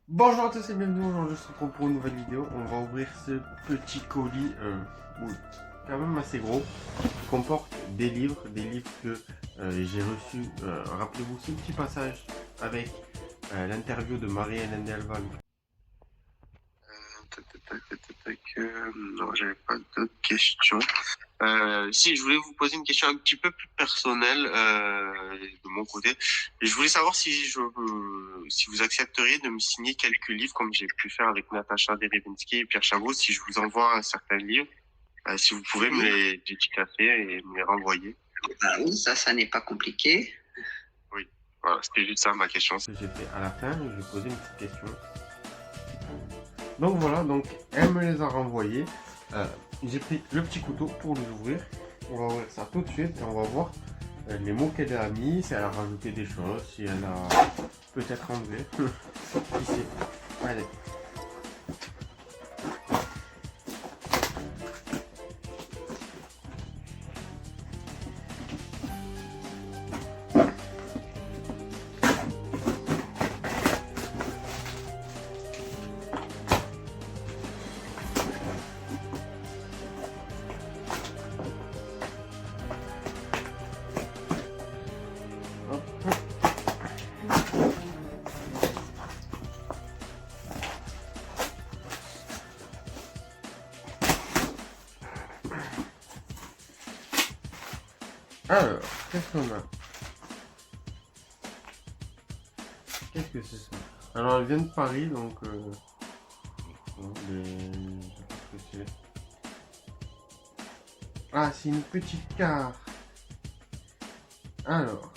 Bonjour à tous et bienvenue, aujourd'hui je se retrouve pour une nouvelle vidéo. On va ouvrir ce petit colis, quand même assez gros, qui comporte des livres que j'ai reçus. Rappelez-vous ce petit passage avec l'interview de Marie-Hélène Delval. Non, j'avais pas d'autres questions. Si, je voulais vous poser une question un petit peu plus personnelle de mon côté. Et je voulais savoir si vous accepteriez de me signer quelques livres comme j'ai pu faire avec Natacha Derevinsky et Pierre Chabot. Si je vous envoie certains livres, si vous pouvez me les dédicacer et me les renvoyer. Ah oui, ça n'est pas compliqué. Oui, voilà, c'était juste ça ma question. Ce que j'ai fait à la fin, je vais poser une petite question. Donc voilà, donc elle me les a renvoyés. J'ai pris le petit couteau pour les ouvrir. On va ouvrir ça tout de suite et on va voir les mots qu'elle a mis, si elle a rajouté des choses, si elle a peut-être enlevé. Ici, allez. Alors, qu'est-ce qu'on a? Qu'est-ce que c'est ça? Alors, elle vient de Paris, donc... je sais pas ce que c'est. Ah, c'est une petite carte. Alors...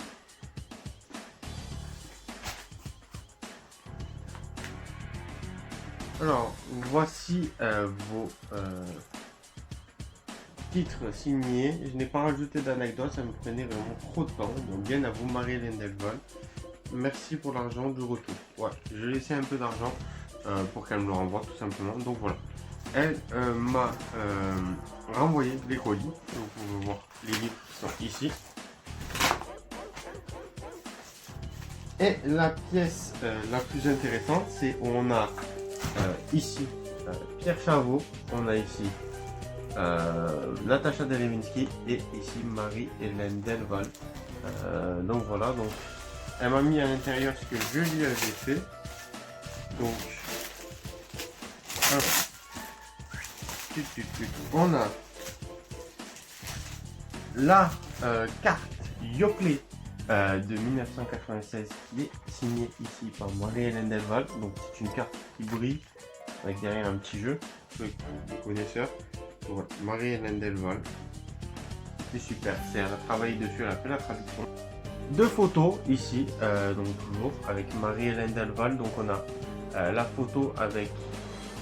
voici vos titres signés. Je n'ai pas rajouté d'anecdote, ça me prenait vraiment trop de temps. Donc bien à vous, Marie-Hélène Delval. Merci pour l'argent du retour. Ouais, je vais laisser un peu d'argent pour qu'elle me le renvoie tout simplement. Donc voilà. Elle m'a renvoyé les colis. Donc vous pouvez voir les livres qui sont ici. Et la pièce la plus intéressante, c'est où on a ici Pierre Chabot, on a ici Natacha Derevinsky et ici Marie-Hélène Delval. Donc voilà, donc elle m'a mis à l'intérieur ce que je lui avais fait. Donc on a la carte Yoplait de 1996 qui est signée ici par Marie-Hélène Delval. Donc c'est une carte qui brille avec derrière un petit jeu, pour les connaisseurs. Voilà, Marie-Hélène Delval. C'est super, elle a travaillé dessus, elle a fait la traduction. Deux photos ici, donc toujours avec Marie-Hélène Delval. Donc on a la photo avec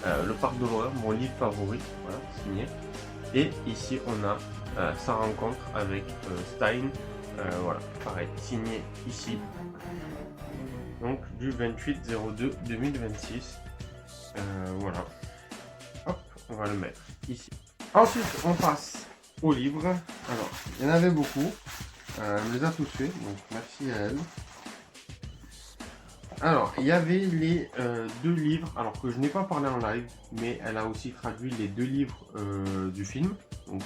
le parc de l'horreur, mon livre favori, voilà, signé. Et ici on a sa rencontre avec Stein, voilà, pareil, signé ici. Donc du 28/02/2026. Voilà. Hop, on va le mettre ici. Ensuite, on passe aux livres. Alors, il y en avait beaucoup. Elle les a tous fait, donc merci à elle. Alors, il y avait les deux livres, alors que je n'ai pas parlé en live, mais elle a aussi traduit les deux livres du film, donc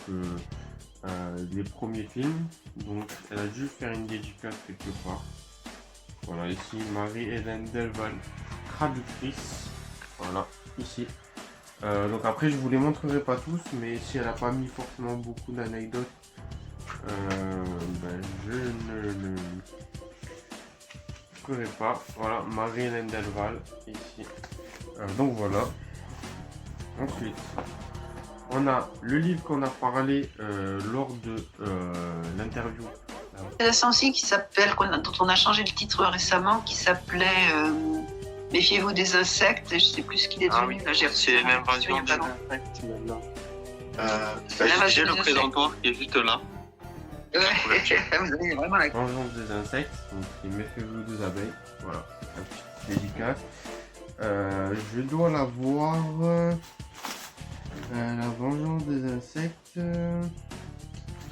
les premiers films. Donc, elle a dû faire une dédicace quelque part. Voilà, ici, Marie-Hélène Delval, traductrice. Voilà, ici. Donc après, je vous les montrerai pas tous, mais si elle n'a pas mis forcément beaucoup d'anecdotes, je ne le ferai pas. Voilà, Marie-Hélène Delval, ici. Donc voilà. Ensuite, on a le livre qu'on a parlé lors de l'interview. Intéressant aussi qui s'appelle, dont on a changé le titre récemment, qui s'appelait Méfiez-vous des insectes. Je sais plus ce qu'il est devenu. Ah oui, c'est l'invasion des insectes maintenant. J'ai le présentoir qui est juste là. Ouais, vous avez vraiment la... Vengeance des insectes, donc c'est Méfiez-vous des abeilles. Voilà, un petit dédicace. Je dois la voir. La vengeance des insectes.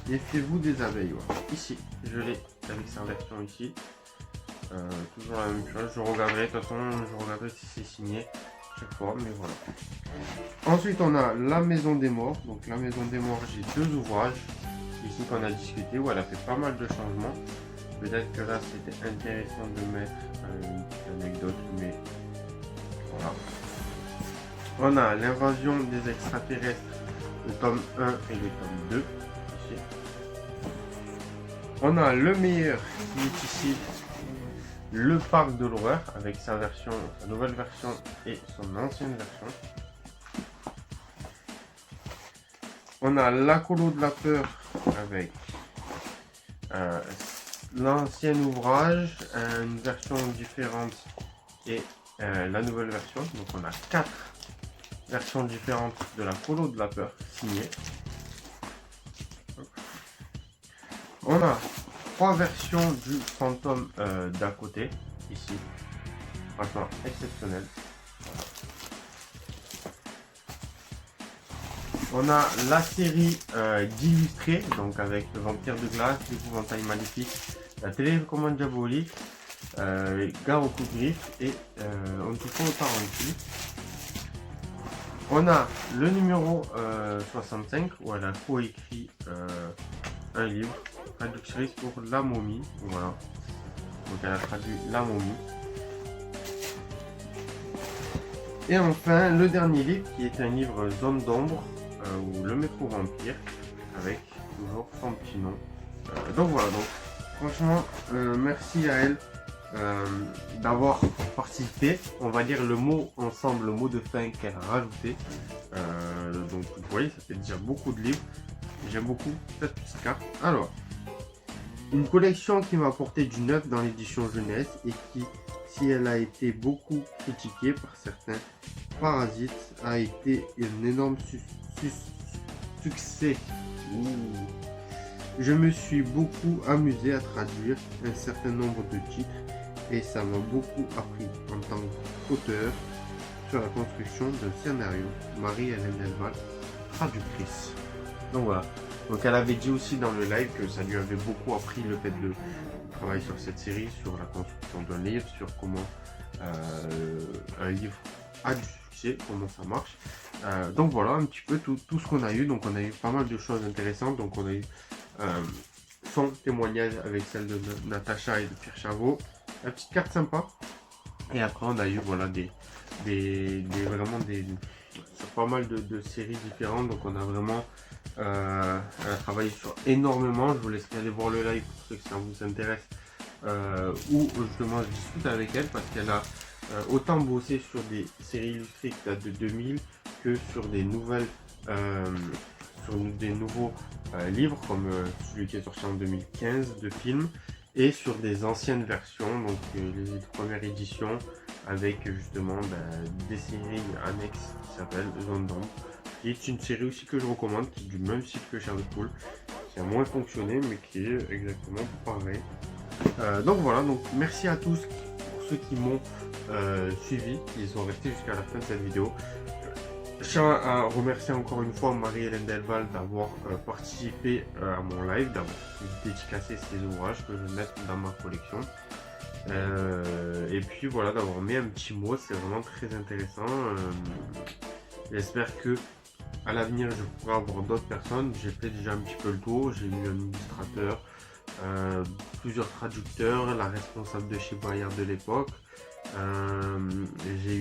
Méfiez-vous des abeilles. Voilà. Ici, je l'ai avec sa version ici. Toujours la même chose, je regarderai, de toute façon je regarderai si c'est signé chaque fois, mais voilà. Ensuite on a La Maison des Morts. Donc La Maison des Morts, j'ai 2 ouvrages ici qu'on a discuté où elle a fait pas mal de changements. Peut-être que là c'était intéressant de mettre une petite anecdote, mais voilà. On a L'Invasion des extraterrestres, le tome 1 et le tome 2 ici. On a Le Meilleur qui est ici, Le Parc de l'Horreur avec sa nouvelle version et son ancienne version. On a La Colo de la Peur avec l'ancien ouvrage, une version différente et la nouvelle version. Donc on a 4 versions différentes de La Colo de la Peur signées. On a 3 versions du fantôme d'à côté ici. Franchement exceptionnel. On a la série d'illustrés, donc avec le vampire de glace, l'épouvantail maléfique, la télécommande diabolique, gare au coup de griffe et on touche pas au tarantule. On a le numéro 65 où elle a coécrit un livre, traductrice pour La Momie, voilà. Donc elle a traduit La Momie. Et enfin le dernier livre qui est un livre Zone d'ombre ou Le Métro Vampire avec toujours son petit nom. Donc voilà, donc franchement merci à elle d'avoir participé. On va dire le mot ensemble, le mot de fin qu'elle a rajouté. Donc vous voyez, ça fait déjà beaucoup de livres. J'aime beaucoup cette petite carte. Alors, une collection qui m'a apporté du neuf dans l'édition jeunesse et qui, si elle a été beaucoup critiquée par certains parasites, a été un énorme succès. Ouh. Je me suis beaucoup amusé à traduire un certain nombre de titres et ça m'a beaucoup appris en tant qu'auteur sur la construction d'un scénario. Marie-Hélène Delval, traductrice. Donc voilà. Donc elle avait dit aussi dans le live que ça lui avait beaucoup appris le fait de travailler sur cette série, sur la construction d'un livre, sur comment un livre a du succès, comment ça marche. Donc voilà un petit peu tout ce qu'on a eu. Donc on a eu pas mal de choses intéressantes. Donc on a eu son témoignage avec celle de Natacha et de Pierre Chavot. La petite carte sympa. Et après on a eu voilà vraiment sur pas mal de séries différentes. Donc on a vraiment elle a travaillé sur énormément. Je vous laisserai aller voir le live pour ceux que ça vous intéresse, où justement je discute avec elle parce qu'elle a autant bossé sur des séries illustrées qui datent de 2000 que sur des nouvelles sur des nouveaux livres comme celui qui est sorti en 2015 de films et sur des anciennes versions, donc les premières éditions avec justement des séries annexes qui s'appellent Zone d'ombre, qui est une série aussi que je recommande, qui est du même site que Shadowpool, qui a moins fonctionné mais qui est exactement pareil. Donc voilà, donc merci à tous pour ceux qui m'ont suivi, qui sont restés jusqu'à la fin de cette vidéo. Je tiens à remercier encore une fois Marie-Hélène Delval d'avoir participé à mon live, d'avoir dédicacé ses ouvrages que je vais mettre dans ma collection. Et puis voilà, d'avoir mis un petit mot, c'est vraiment très intéressant. J'espère que à l'avenir je pourrai avoir d'autres personnes. J'ai fait déjà un petit peu le tour, j'ai eu un illustrateur, plusieurs traducteurs, la responsable de chez Bayard de l'époque, j'ai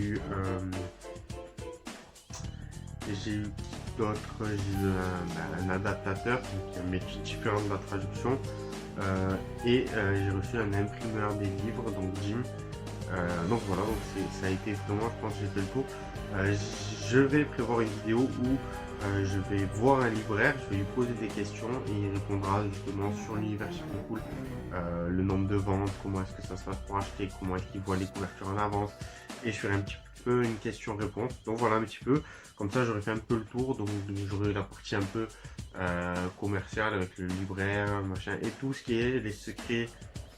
eu d'autres, j'ai eu un adaptateur qui a métier différent de la traduction, et j'ai reçu un imprimeur des livres, donc Jim. Donc voilà, donc ça a été vraiment, je pense que j'ai fait le tour. Je vais prévoir une vidéo où je vais voir un libraire, je vais lui poser des questions et il répondra justement sur l'univers Shadowpool, le nombre de ventes, comment est-ce que ça se passe pour acheter, comment est-ce qu'il voit les couvertures en avance, et je ferai un petit peu une question-réponse. Donc voilà un petit peu, comme ça j'aurai fait un peu le tour, donc j'aurai la partie un peu commerciale avec le libraire, machin, et tout ce qui est les secrets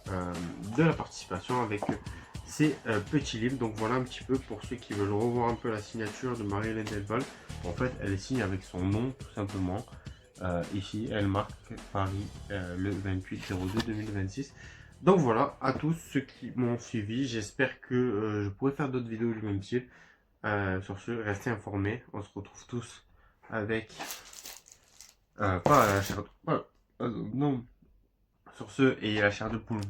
de la participation avec ces petits livres. Donc voilà un petit peu pour ceux qui veulent revoir un peu la signature de Marie-Hélène Delval. En fait elle signe avec son nom tout simplement. Ici elle marque Paris le 28/02/2026. Donc voilà, à tous ceux qui m'ont suivi, j'espère que je pourrai faire d'autres vidéos du même style. Sur ce, restez informés, on se retrouve tous avec... pas la chair de... non, sur ce, et la chair de poule.